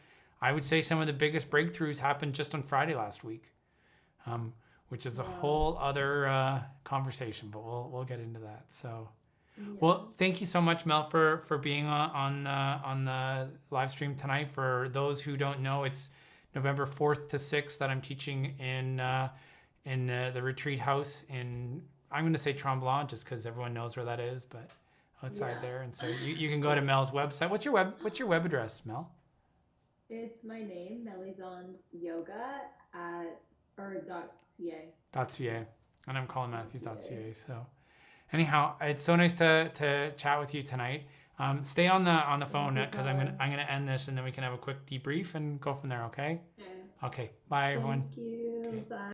would say some of the biggest breakthroughs happened just on Friday last week, which is a whole other conversation. But we'll get into that. So. Yeah. Well, thank you so much, Mel, for being on the live stream tonight. For those who don't know, it's November 4th to 6th that I'm teaching in the retreat house in, I'm going to say Tremblant just because everyone knows where that is, but outside there. And so you can go to Mel's website. What's your web address, Mel? It's my name, Melisande Yoga .ca. And I'm Colin Matthews.ca. So. Anyhow, it's so nice to chat with you tonight. Stay on the phone because I'm gonna end this and then we can have a quick debrief and go from there. Okay. Okay. Bye, everyone. Thank you. Okay. Bye.